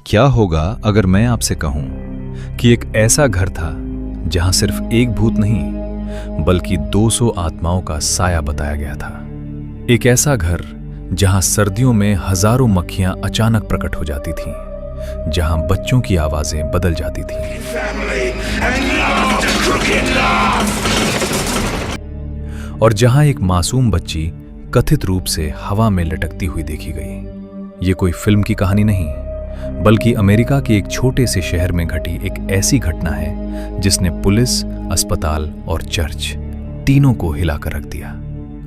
क्या होगा अगर मैं आपसे कहूं कि एक ऐसा घर था जहां सिर्फ एक भूत नहीं बल्कि 200 आत्माओं का साया बताया गया था। एक ऐसा घर जहां सर्दियों में हजारों मक्खियां अचानक प्रकट हो जाती थीं, जहां बच्चों की आवाजें बदल जाती थीं और जहां एक मासूम बच्ची कथित रूप से हवा में लटकती हुई देखी गई। ये कोई फिल्म की कहानी नहीं, बल्कि अमेरिका के एक छोटे से शहर में घटी एक ऐसी घटना है जिसने पुलिस, अस्पताल और चर्च तीनों को हिलाकर रख दिया।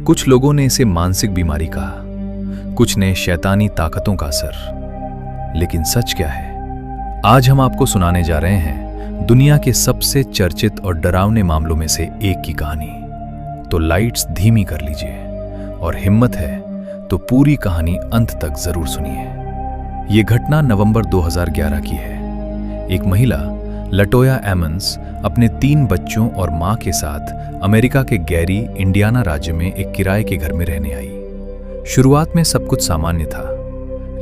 कुछ लोगों ने इसे मानसिक बीमारी कहा, कुछ ने शैतानी ताकतों का असर। लेकिन सच क्या है? आज हम आपको सुनाने जा रहे हैं दुनिया के सबसे चर्चित और डरावने मामलों में से एक की कहानी। तो लाइट्स धीमी कर लीजिए और हिम्मत है तो पूरी कहानी अंत तक जरूर सुनिए। ये घटना नवंबर 2011 की है। एक महिला लटोया एमंस अपने 3 बच्चों और मां के साथ अमेरिका के गैरी, इंडियाना राज्य में एक किराए के घर में रहने आई। शुरुआत में सब कुछ सामान्य था,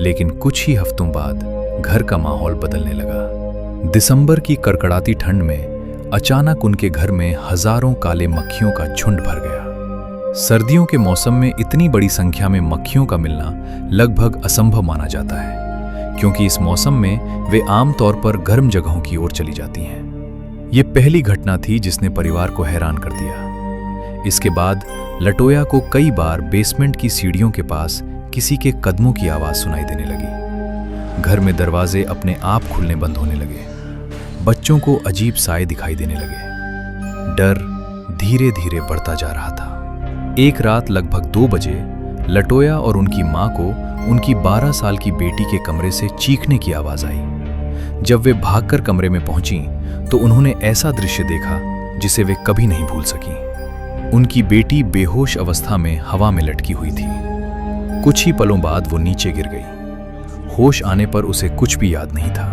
लेकिन कुछ ही हफ्तों बाद घर का माहौल बदलने लगा। दिसंबर की कड़कड़ाती ठंड में अचानक उनके घर में हजारों काले मक्खियों का झुंड भर गया। सर्दियों के मौसम में इतनी बड़ी संख्या में मक्खियों का मिलना लगभग असंभव माना जाता है, क्योंकि इस मौसम में वे आमतौर पर गर्म जगहों की ओर चली जाती हैं। ये पहली घटना थी जिसने परिवार को हैरान कर दिया। इसके बाद लटोया को कई बार बेसमेंट की सीढ़ियों के पास किसी के कदमों की आवाज सुनाई देने लगी। घर में दरवाजे अपने आप खुलने बंद होने लगे। बच्चों को अजीब साए दिखाई देने लगे। डर धीरे धीरे बढ़ता जा रहा था। एक रात लगभग 2 बजे लटोया और उनकी मां को उनकी 12 साल की बेटी के कमरे से चीखने की आवाज आई। जब वे भागकर कमरे में पहुंची तो उन्होंने ऐसा दृश्य देखा जिसे वे कभी नहीं भूल सकी। उनकी बेटी बेहोश अवस्था में हवा में लटकी हुई थी। कुछ ही पलों बाद वो नीचे गिर गई। होश आने पर उसे कुछ भी याद नहीं था।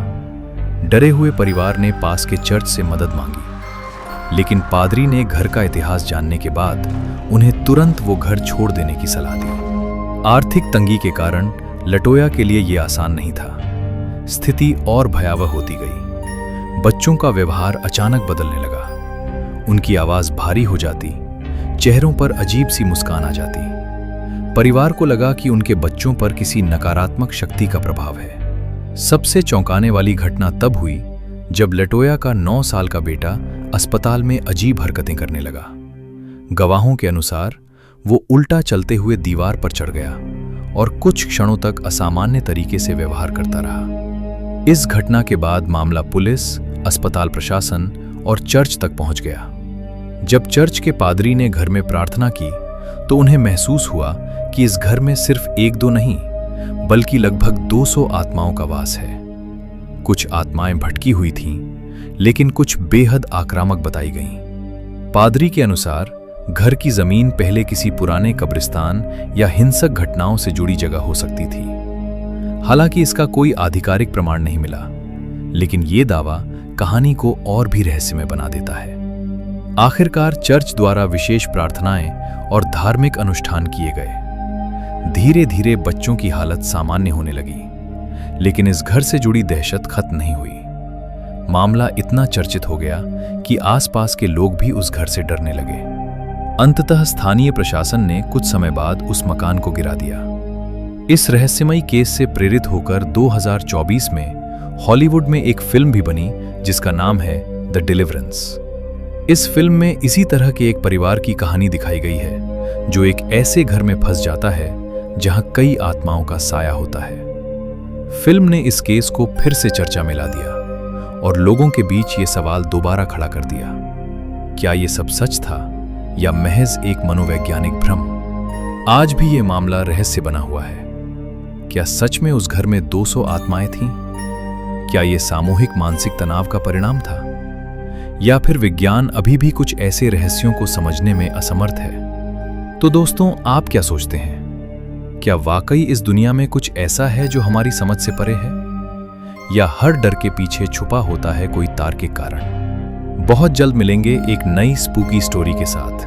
डरे हुए परिवार ने पास के चर्च से मदद मांगी, लेकिन पादरी ने घर का इतिहास जानने के बाद उन्हें तुरंत वो घर छोड़ देने की सलाह दी। आर्थिक तंगी के कारण लटोया के लिए यह आसान नहीं था। स्थिति और भयावह होती गई। बच्चों का व्यवहार अचानक बदलने लगा। उनकी आवाज भारी हो जाती, चेहरों पर अजीब सी मुस्कान आ जाती। परिवार को लगा कि उनके बच्चों पर किसी नकारात्मक शक्ति का प्रभाव है। सबसे चौंकाने वाली घटना तब हुई जब लटोया का 9 साल का बेटा अस्पताल में अजीब हरकतें करने लगा। गवाहों के अनुसार वो उल्टा चलते हुए दीवार पर चढ़ गया और कुछ क्षणों तक असामान्य तरीके से व्यवहार करता रहा। इस घटना के बाद मामला पुलिस, अस्पताल प्रशासन और चर्च तक पहुंच गया। जब चर्च के पादरी ने घर में प्रार्थना की तो उन्हें महसूस हुआ कि इस घर में सिर्फ 1-2 नहीं बल्कि लगभग 200 आत्माओं का वास है। कुछ आत्माएं भटकी हुई थीं, लेकिन कुछ बेहद आक्रामक बताई गईं। पादरी के अनुसार घर की जमीन पहले किसी पुराने कब्रिस्तान या हिंसक घटनाओं से जुड़ी जगह हो सकती थी। हालांकि इसका कोई आधिकारिक प्रमाण नहीं मिला, लेकिन यह दावा कहानी को और भी रहस्यमय बना देता है। आखिरकार चर्च द्वारा विशेष प्रार्थनाएं और धार्मिक अनुष्ठान किए गए। धीरे धीरे बच्चों की हालत सामान्य होने लगी, लेकिन इस घर से जुड़ी दहशत खत्म नहीं हुई। मामला इतना चर्चित हो गया कि आसपास के लोग भी उस घर से डरने लगे। अंततः स्थानीय प्रशासन ने कुछ समय बाद उस मकान को गिरा दिया। इस रहस्यमयी केस से प्रेरित होकर 2024 में हॉलीवुड में एक फिल्म भी बनी जिसका नाम है द डिलीवरेंस। इस फिल्म में इसी तरह के एक परिवार की कहानी दिखाई गई है जो एक ऐसे घर में फंस जाता है जहां कई आत्माओं का साया होता है। फिल्म ने इस केस को फिर से चर्चा में ला दिया और लोगों के बीच ये सवाल दोबारा खड़ा कर दिया, क्या ये सब सच था या महज एक मनोवैज्ञानिक भ्रम? आज भी ये मामला रहस्य बना हुआ है। क्या सच में उस घर में 200 आत्माएं थीं? क्या ये सामूहिक मानसिक तनाव का परिणाम था, या फिर विज्ञान अभी भी कुछ ऐसे रहस्यों को समझने में असमर्थ है? तो दोस्तों, आप क्या सोचते हैं? क्या वाकई इस दुनिया में कुछ ऐसा है जो हमारी समझ से परे है, या हर डर के पीछे छुपा होता है कोई तार्किक कारण? बहुत जल्द मिलेंगे एक नई स्पूकी स्टोरी के साथ।